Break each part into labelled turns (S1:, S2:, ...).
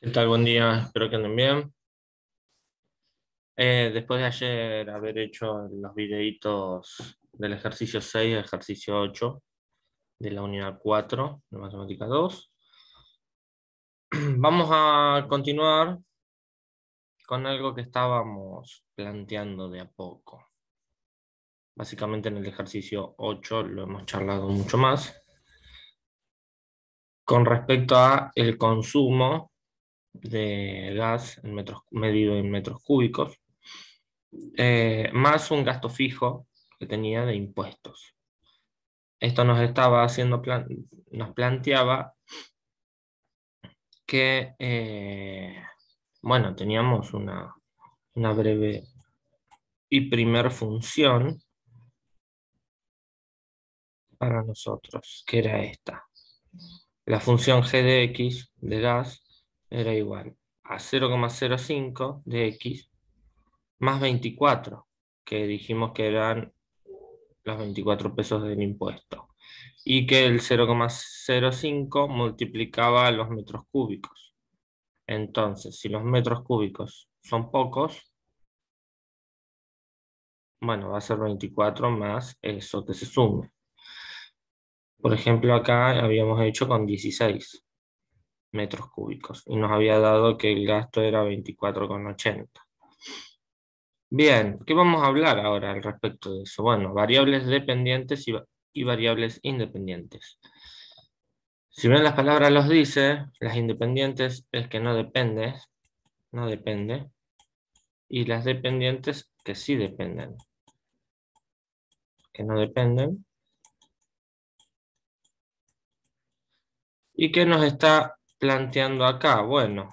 S1: ¿Qué tal? Buen día, espero que anden bien. Después de ayer haber hecho los videitos del ejercicio 6 y ejercicio 8 de la unidad 4 de matemática 2, vamos a continuar con algo que estábamos planteando de a poco. Básicamente en el ejercicio 8 lo hemos charlado mucho más con respecto a el consumo de gas en metros, medido en metros cúbicos, más un gasto fijo que tenía de impuestos. Esto nos estaba haciendo, nos planteaba que, bueno, teníamos una breve y primer función para nosotros, que era esta. La función g de x de gas era igual a 0,05 de x más 24, que dijimos que eran los 24 pesos del impuesto, y que el 0,05 multiplicaba los metros cúbicos. Entonces, si los metros cúbicos son pocos, bueno, va a ser 24 más eso que se sume. Por ejemplo, acá habíamos hecho con 16 metros cúbicos y nos había dado que el gasto era 24,80. Bien, ¿qué vamos a hablar ahora al respecto de eso? Bueno, variables dependientes y variables independientes. Si bien las palabras los dice, las independientes es que no depende, y las dependientes que sí dependen, que no dependen. ¿Y qué nos está planteando acá? Bueno,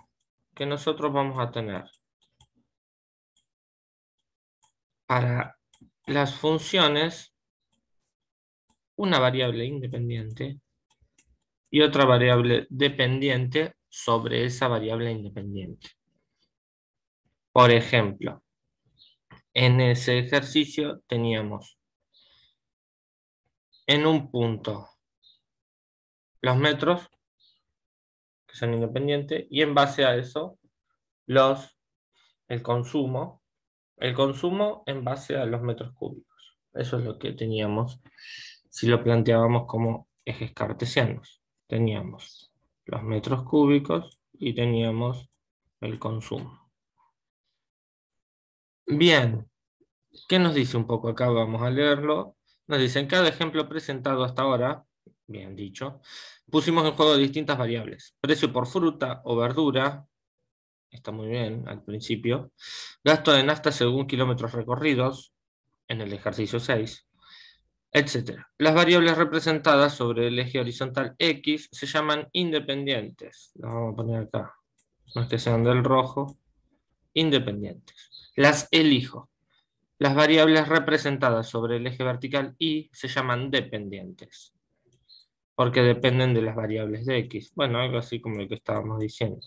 S1: que nosotros vamos a tener para las funciones una variable independiente y otra variable dependiente sobre esa variable independiente. Por ejemplo, en ese ejercicio teníamos en un punto los metros, que son independientes, y en base a eso los, el consumo, en base a los metros cúbicos. Eso es lo que teníamos si lo planteábamos como ejes cartesianos. Teníamos los metros cúbicos y teníamos el consumo. Bien, ¿qué nos dice un poco acá? Vamos a leerlo. Nos dice, en cada ejemplo presentado hasta ahora, bien dicho, pusimos en juego distintas variables. Precio por fruta o verdura, está muy bien al principio. Gasto de nafta según kilómetros recorridos, en el ejercicio 6, etcétera. Las variables representadas sobre el eje horizontal X se llaman independientes. Las vamos a poner acá. No es que sean del rojo. Independientes. Las elijo. Las variables representadas sobre el eje vertical Y se llaman dependientes, porque dependen de las variables de X. Bueno, algo así como lo que estábamos diciendo.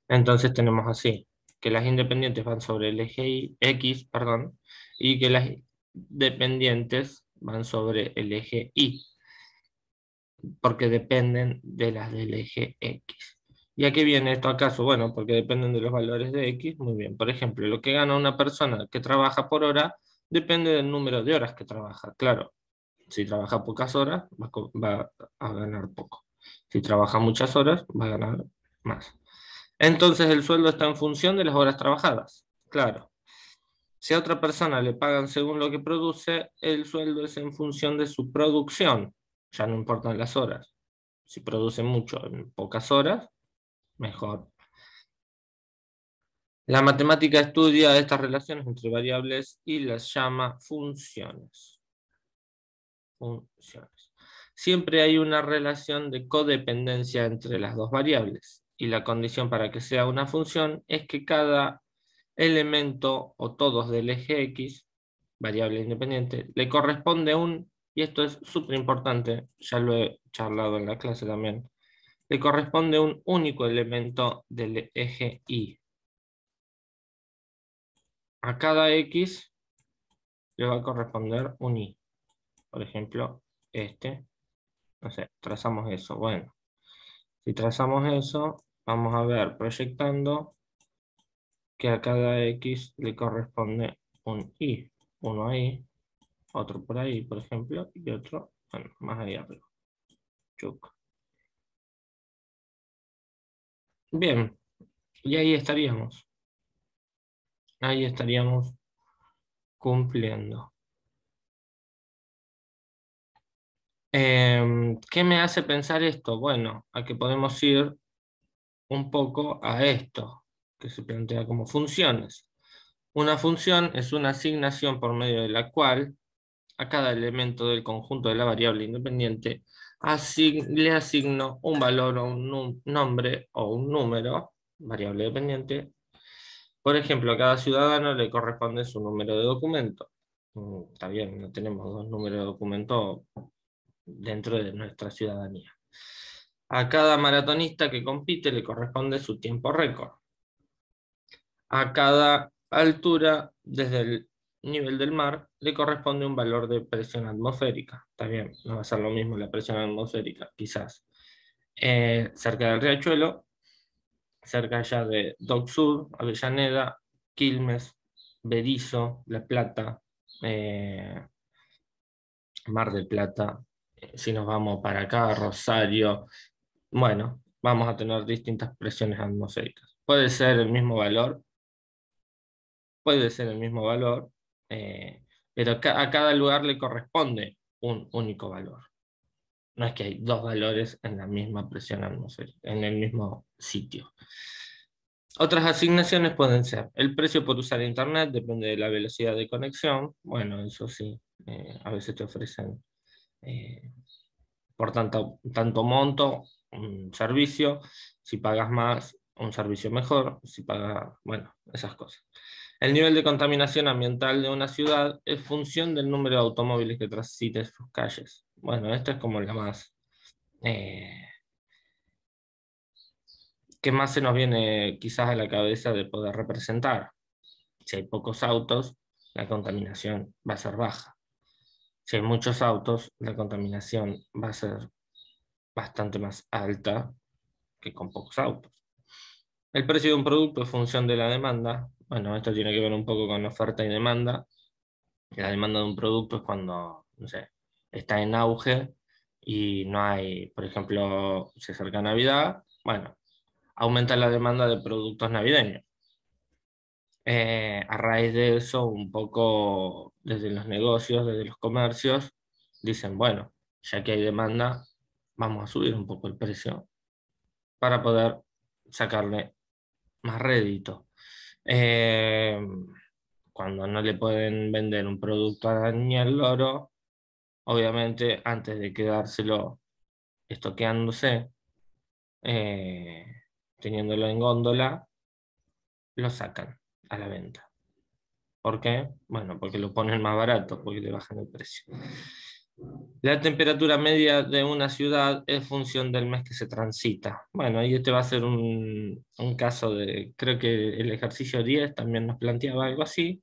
S1: Entonces tenemos así, que las independientes van sobre el eje X, perdón, y que las dependientes van sobre el eje Y, porque dependen de las del eje X. ¿Y a qué viene esto acaso? Bueno, porque dependen de los valores de X. Muy bien. Por ejemplo, lo que gana una persona que trabaja por hora depende del número de horas que trabaja. Claro, si trabaja pocas horas, va a ganar poco. Si trabaja muchas horas, va a ganar más. Entonces el sueldo está en función de las horas trabajadas. Claro. Si a otra persona le pagan según lo que produce, el sueldo es en función de su producción. Ya no importan las horas. Si produce mucho en pocas horas, mejor. La matemática estudia estas relaciones entre variables y las llama funciones. Funciones. Siempre hay una relación de codependencia entre las dos variables, y la condición para que sea una función es que cada elemento o todos del eje X, variable independiente, le corresponde y esto es súper importante, ya lo he charlado en la clase también, le corresponde un único elemento del eje Y. A cada X le va a corresponder un Y. Por ejemplo, no sé, trazamos eso. Bueno, si trazamos eso, vamos a ver proyectando que a cada X le corresponde un Y. Uno ahí, otro por ahí, por ejemplo, y otro, bueno, más ahí arriba. Chuc. Bien, y ahí estaríamos. Ahí estaríamos cumpliendo. ¿Qué me hace pensar esto? Bueno, a que podemos ir un poco a esto, que se plantea como funciones. Una función es una asignación por medio de la cual a cada elemento del conjunto de la variable independiente le asigno un valor o un nombre o un número, variable dependiente. Por ejemplo, a cada ciudadano le corresponde su número de documento. Está bien, no tenemos dos números de documento dentro de nuestra ciudadanía. A cada maratonista que compite le corresponde su tiempo récord. A cada altura, desde el nivel del mar, le corresponde un valor de presión atmosférica. Está bien, no va a ser lo mismo la presión atmosférica, quizás. Cerca del Riachuelo, cerca ya de Dock Sud, Avellaneda, Quilmes, Berizo, La Plata, Mar del Plata. Si nos vamos para acá, Rosario, bueno, vamos a tener distintas presiones atmosféricas. Puede ser el mismo valor, puede ser el mismo valor, eh, pero a cada lugar le corresponde un único valor. No es que hay dos valores en la misma presión atmosférica, en el mismo sitio. Otras asignaciones pueden ser el precio por usar Internet, depende de la velocidad de conexión. Bueno, eso sí, a veces te ofrecen eh, por tanto monto un servicio. Si pagas más, un servicio mejor. Si pagas, bueno, esas cosas. El nivel de contaminación ambiental de una ciudad es función del número de automóviles que transiten sus calles. Bueno, esta es como la más... eh, ¿qué más se nos viene quizás a la cabeza de poder representar? Si hay pocos autos, la contaminación va a ser baja. Si hay muchos autos, la contaminación va a ser bastante más alta que con pocos autos. El precio de un producto es función de la demanda. Bueno, esto tiene que ver un poco con oferta y demanda. La demanda de un producto es cuando, no sé, está en auge y no hay, por ejemplo, se acerca Navidad, bueno, aumenta la demanda de productos navideños. A raíz de eso, un poco desde los negocios, desde los comercios, dicen, bueno, ya que hay demanda, vamos a subir un poco el precio para poder sacarle más rédito. Eh, Cuando no le pueden vender un producto ni al loro, obviamente antes de quedárselo estoqueándose, eh, teniéndolo en góndola, lo sacan a la venta. ¿Por qué? Bueno, porque lo ponen más barato, porque le bajan el precio. La temperatura media de una ciudad es función del mes que se transita. Bueno, y este va a ser un caso de, creo que el ejercicio 10 también nos planteaba algo así.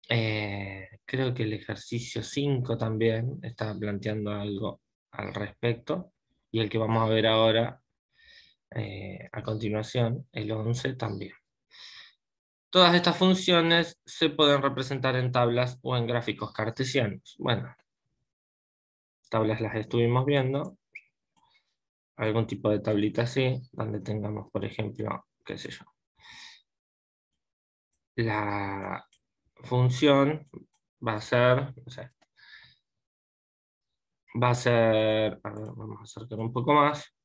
S1: Creo que el ejercicio 5 también estaba planteando algo al respecto. Y el que vamos a ver ahora, a continuación, el 11 también. Todas estas funciones se pueden representar en tablas o en gráficos cartesianos. Bueno, tablas las estuvimos viendo. Algún tipo de tablita así, donde tengamos, por ejemplo, qué sé yo. La función va a ser, no sé, va a ser, a ver, vamos a acercar un poco más.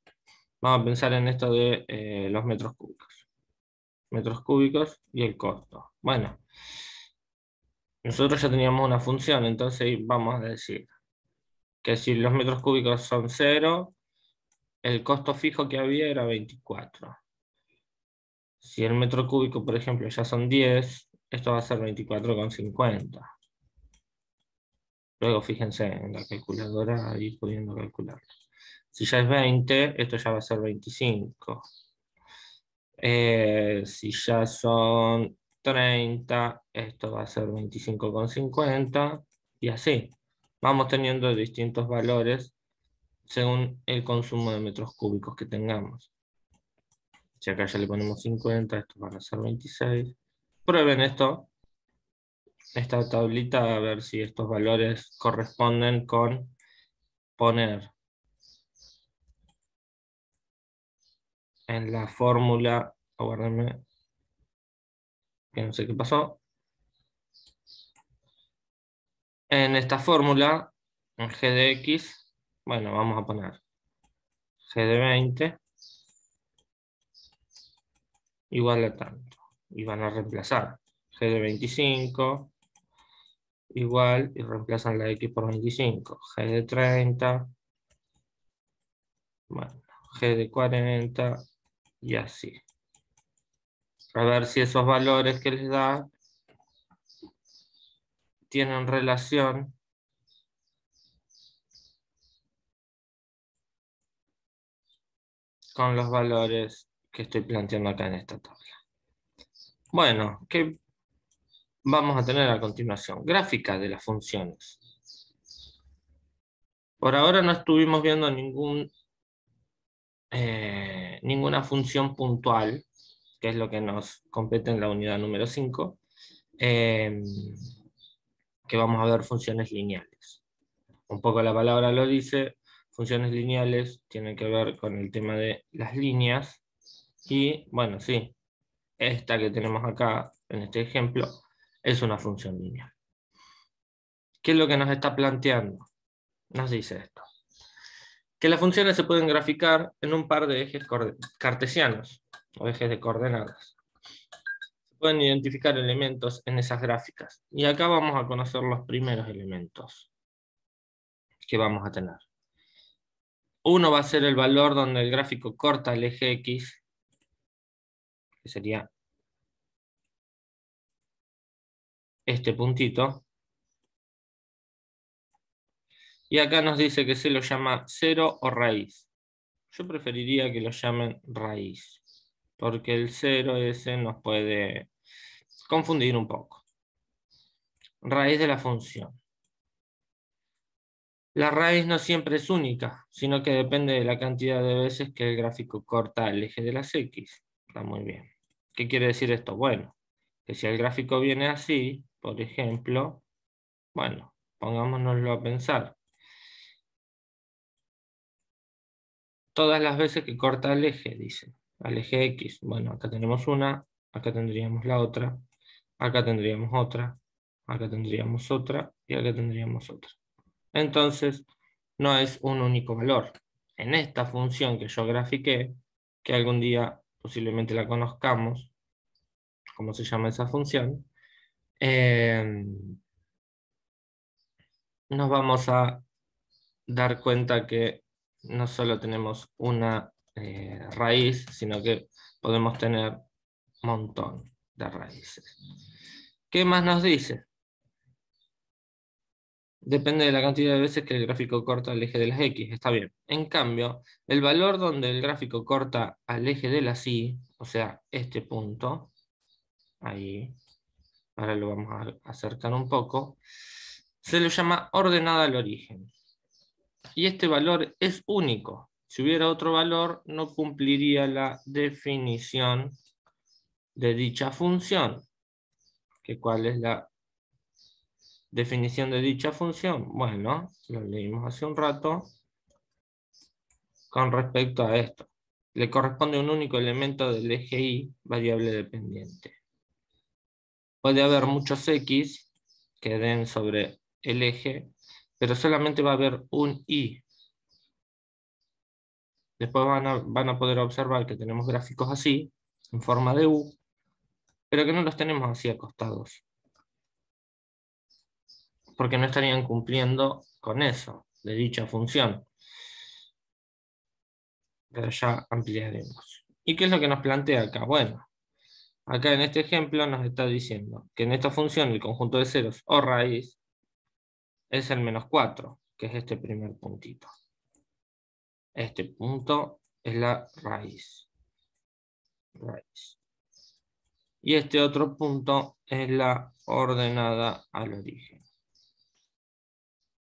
S1: Vamos a pensar en esto de los metros cúbicos. Metros cúbicos y el costo. Bueno, nosotros ya teníamos una función, entonces vamos a decir que si los metros cúbicos son 0, el costo fijo que había era 24. Si el metro cúbico, por ejemplo, ya son 10, esto va a ser 24,50. Luego fíjense en la calculadora ahí pudiendo calcular. Si ya es 20, esto ya va a ser 25. Si ya son 30, esto va a ser 25,50 y así. Vamos teniendo distintos valores según el consumo de metros cúbicos que tengamos. Si acá ya le ponemos 50, estos van a ser 26. Prueben esto, esta tablita, a ver si estos valores corresponden con poner en la fórmula, aguárdenme, que no sé qué pasó. En esta fórmula, en g de x, bueno, vamos a poner g de 20 igual a tanto. Y van a reemplazar g de 25 igual, y reemplazan la x por 25. G de 30, bueno, g de 40 y así. A ver si esos valores que les da tienen relación con los valores que estoy planteando acá en esta tabla. Bueno, ¿qué vamos a tener a continuación? Gráfica de las funciones. Por ahora no estuvimos viendo ninguna función puntual, que es lo que nos compete en la unidad número 5, que vamos a ver funciones lineales. Un poco la palabra lo dice, funciones lineales tienen que ver con el tema de las líneas, y bueno, sí, esta que tenemos acá en este ejemplo es una función lineal. ¿Qué es lo que nos está planteando? Nos dice esto: que las funciones se pueden graficar en un par de ejes cartesianos o ejes de coordenadas. Se pueden identificar elementos en esas gráficas. Y acá vamos a conocer los primeros elementos que vamos a tener. Uno va a ser el valor donde el gráfico corta el eje X, que sería este puntito. Y acá nos dice que se lo llama cero o raíz. Yo preferiría que lo llamen raíz, porque el cero ese nos puede confundir un poco. Raíz de la función. La raíz no siempre es única, sino que depende de la cantidad de veces que el gráfico corta el eje de las X. Está muy bien. ¿Qué quiere decir esto? Bueno, que si el gráfico viene así, por ejemplo, bueno, pongámonoslo a pensar. Todas las veces que corta el eje, dice, al eje X. Bueno, acá tenemos una, acá tendríamos la otra, acá tendríamos otra, acá tendríamos otra y acá tendríamos otra. Entonces, no es un único valor. En esta función que yo grafiqué, que algún día posiblemente la conozcamos, ¿cómo se llama esa función? Nos vamos a dar cuenta que no solo tenemos una raíz, sino que podemos tener un montón de raíces. ¿Qué más nos dice? Depende de la cantidad de veces que el gráfico corta el eje de las X, está bien. En cambio, el valor donde el gráfico corta al eje de las Y, o sea, este punto, ahí, ahora lo vamos a acercar un poco, se le llama ordenada al origen. Y este valor es único. Si hubiera otro valor, no cumpliría la definición de dicha función. ¿Cuál es la definición de dicha función? Bueno, lo leímos hace un rato. Con respecto a esto, le corresponde un único elemento del eje Y, variable dependiente. Puede haber muchos X que den sobre el eje, pero solamente va a haber un Y. Después van a poder observar que tenemos gráficos así, en forma de U, pero que no los tenemos así acostados, porque no estarían cumpliendo con eso, de dicha función. Pero ya ampliaremos. ¿Y qué es lo que nos plantea acá? Bueno, acá en este ejemplo nos está diciendo que en esta función el conjunto de ceros o raíz es el -4, que es este primer puntito. Este punto es la raíz. Y este otro punto es la ordenada al origen.